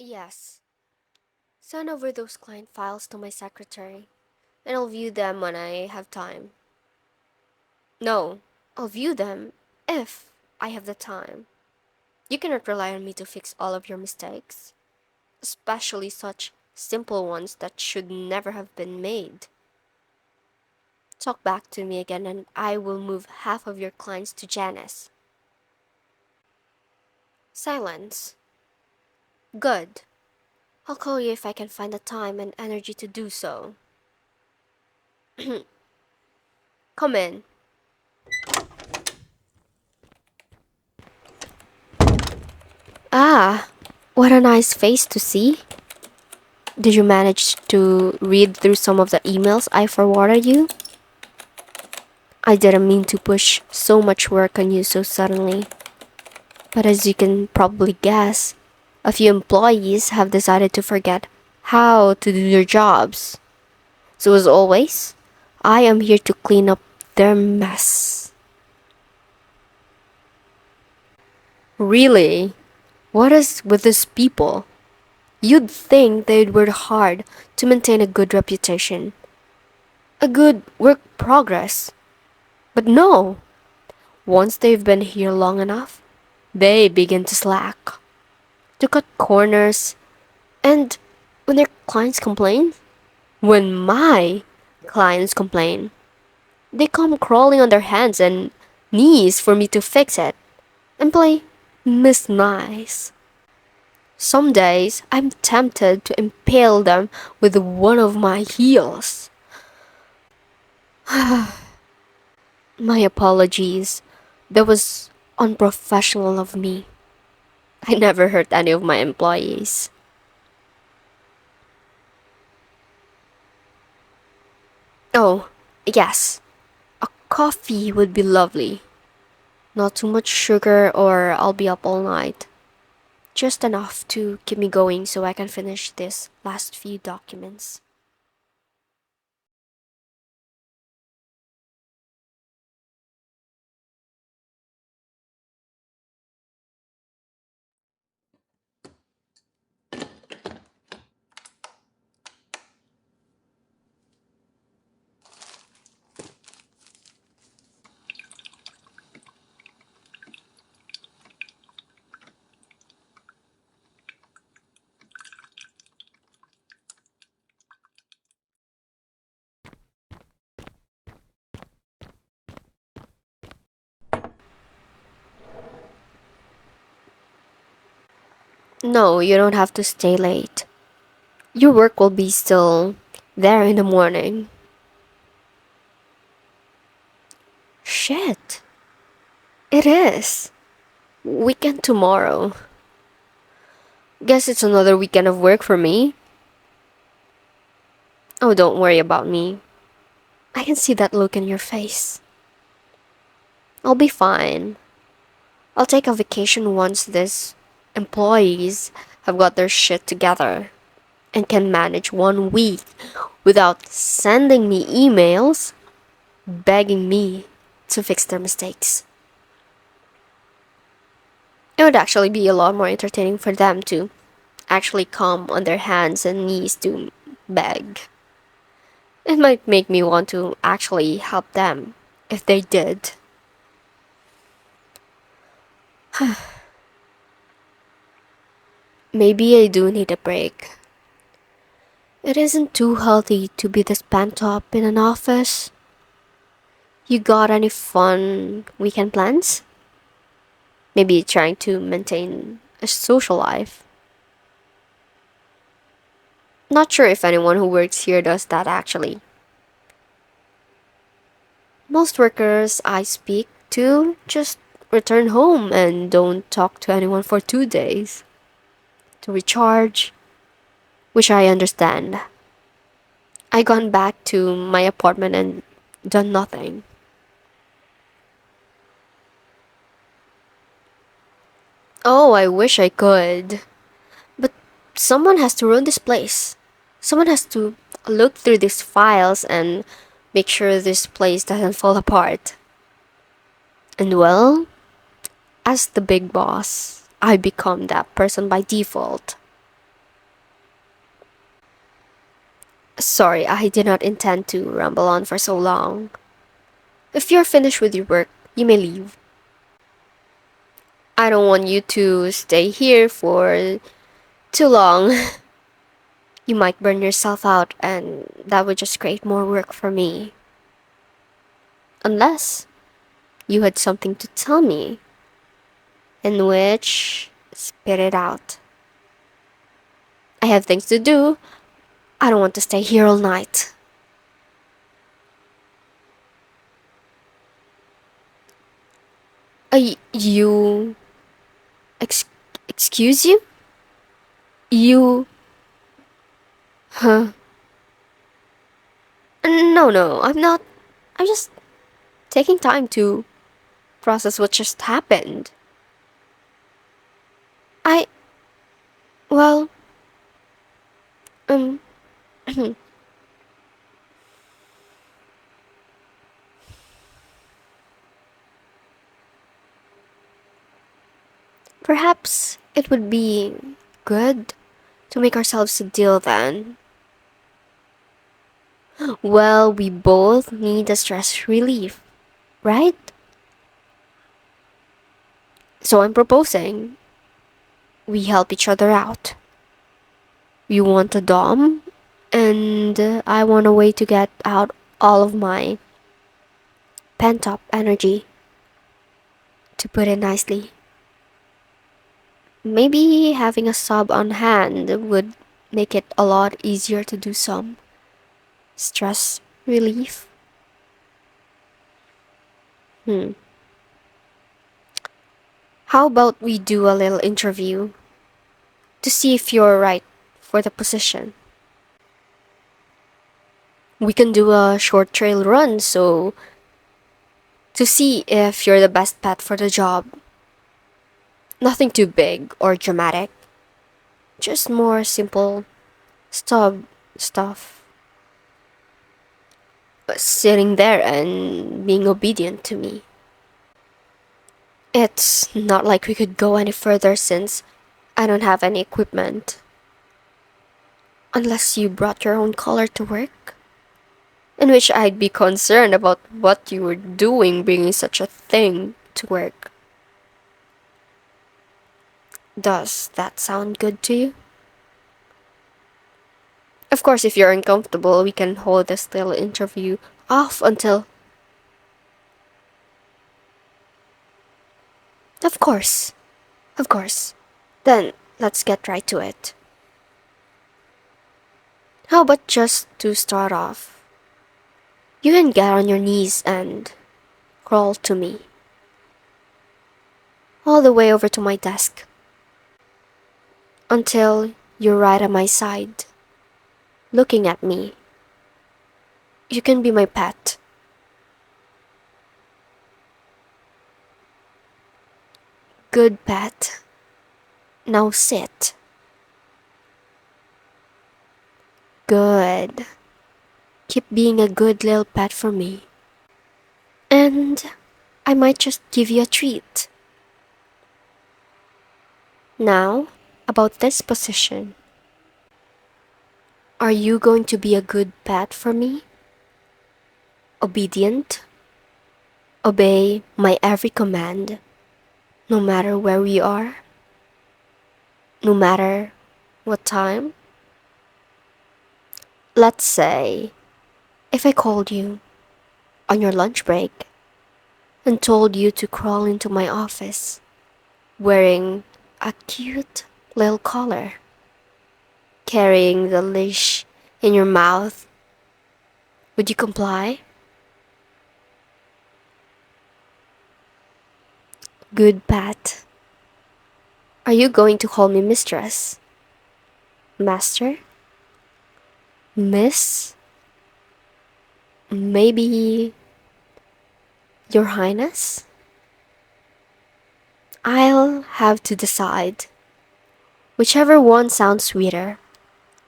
Yes. Send over those client files to my secretary, and I'll view them when I have time. No, I'll view them if I have the time. You cannot rely on me to fix all of your mistakes, especially such simple ones that should never have been made. Talk back to me again and I will move half of your clients to Janice. Silence. Good. I'll call you if I can find the time and energy to do so. Come in. Ah, what a nice face to see. Did you manage to read through some of the emails I forwarded you? I didn't mean to push so much work on you so suddenly, but as you can probably guess, a few employees have decided to forget how to do their jobs. So as always, I am here to clean up their mess. Really? What is with these people? You'd think they'd work hard to maintain a good reputation, a good work progress. But no, once they've been here long enough, they begin to slack, to cut corners, and when their clients complain, when my clients complain, they come crawling on their hands and knees for me to fix it and play Miss Nice. Some days I'm tempted to impale them with one of my heels. My apologies. That was unprofessional of me. I never hurt any of my employees. Oh, yes. A coffee would be lovely. Not too much sugar or I'll be up all night. Just enough to keep me going so I can finish this last few documents. No, you don't have to stay late. Your work will be still there in the morning. Shit. It is. Weekend tomorrow. Guess it's another weekend of work for me. Oh, don't worry about me. I can see that look in your face. I'll be fine. I'll take a vacation once these employees have got their shit together and can manage 1 week without sending me emails begging me to fix their mistakes. It would actually be a lot more entertaining for them to actually come on their hands and knees to beg. It might make me want to actually help them if they did. Maybe I do need a break. It isn't too healthy to be this pent up in an office. You got any fun weekend plans? Maybe trying to maintain a social life. Not sure if anyone who works here does that actually. Most workers I speak to just return home and don't talk to anyone for 2 days to recharge, which I understand. I gone back to my apartment and done nothing. Oh, I wish I could. But someone has to run this place. Someone has to look through these files and make sure this place doesn't fall apart. And well, as the big boss, I become that person by default. Sorry, I did not intend to ramble on for so long. If you're finished with your work, you may leave. I don't want you to stay here for too long. You might burn yourself out, and that would just create more work for me. Unless you had something to tell me, in which, spit it out. I have things to do. I don't want to stay here all night. You... excuse you? You... Huh? No, I'm not. I'm just taking time to process what just happened. I... well... um... Perhaps it would be good to make ourselves a deal then. Well, we both need a stress relief, right? So I'm proposing we help each other out. You want a dom, and I want a way to get out all of my pent-up energy, to put it nicely. Maybe having a sub on hand would make it a lot easier to do some stress relief. How about we do a little interview to see if you're right for the position? We can do a short trail run to see if you're the best pet for the job. Nothing too big or dramatic. Just more simple stuff. Sitting there and being obedient to me. It's not like we could go any further since I don't have any equipment. Unless you brought your own color to work. In which I'd be concerned about what you were doing bringing such a thing to work. Does that sound good to you? Of course, if you're uncomfortable, we can hold this little interview off until... Of course. Then, let's get right to it. How about just to start off, you can get on your knees and crawl to me. All the way over to my desk. Until you're right at my side, looking at me. You can be my pet. Good pet. Now sit. Good. Keep being a good little pet for me. And I might just give you a treat. Now, about this position. Are you going to be a good pet for me? Obedient? Obey my every command, no matter where we are? No matter what time? Let's say, if I called you on your lunch break and told you to crawl into my office wearing a cute little collar, carrying the leash in your mouth, would you comply? Good pet. Are you going to call me mistress? Master? Miss? Maybe Your Highness? I'll have to decide. Whichever one sounds sweeter,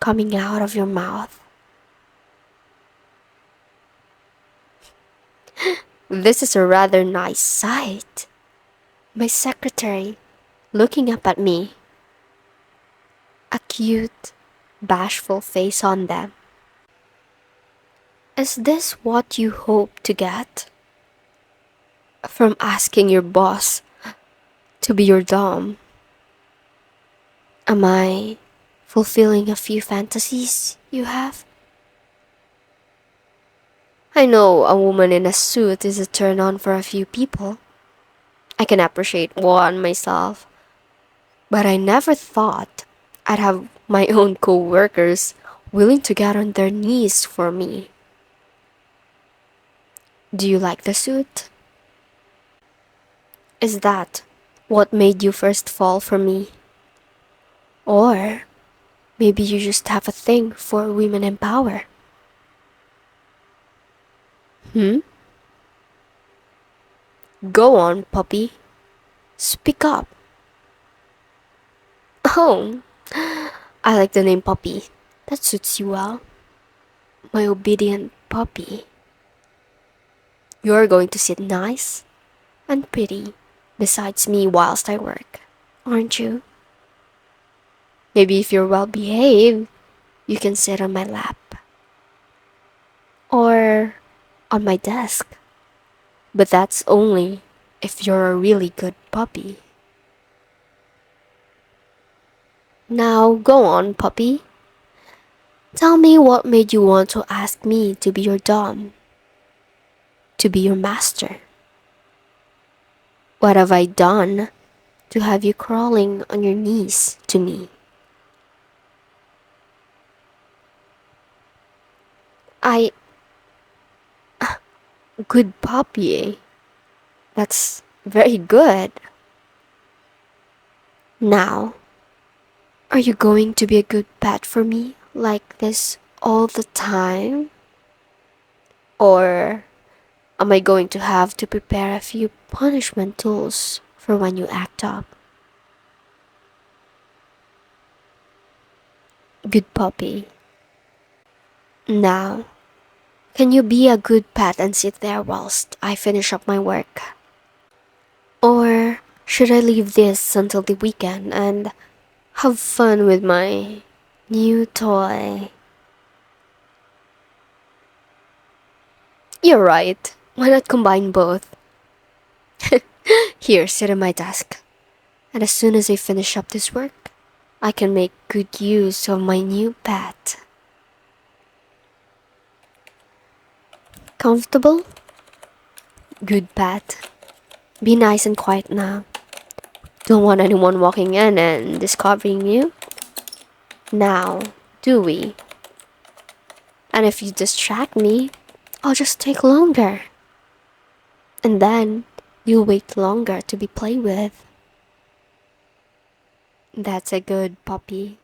coming out of your mouth. This is a rather nice sight. My secretary looking up at me. A cute, bashful face on them. Is this what you hope to get from asking your boss to be your dom? Am I fulfilling a few fantasies you have? I know a woman in a suit is a turn on for a few people. I can appreciate one myself, but I never thought I'd have my own co-workers willing to get on their knees for me. Do you like the suit? Is that what made you first fall for me? Or maybe you just have a thing for women in power? Hmm? Go on, puppy. Speak up. Oh, I like the name Puppy. That suits you well. My obedient puppy. You're going to sit nice and pretty besides me whilst I work, aren't you? Maybe if you're well behaved, you can sit on my lap. Or on my desk. But that's only if you're a really good puppy. Now go on, puppy. Tell me what made you want to ask me to be your dom, to be your master. What have I done to have you crawling on your knees to me? I... Good puppy, eh? That's very good. Now, are you going to be a good pet for me like this all the time? Or am I going to have to prepare a few punishment tools for when you act up? Good puppy. Now, can you be a good pet and sit there whilst I finish up my work? Or should I leave this until the weekend and have fun with my new toy? You're right. Why not combine both? Here, sit at my desk. And as soon as I finish up this work, I can make good use of my new pet. Comfortable? Good pet. Be nice and quiet now. Don't want anyone walking in and discovering you. Now, do we? And if you distract me, I'll just take longer. And then you'll wait longer to be played with. That's a good puppy.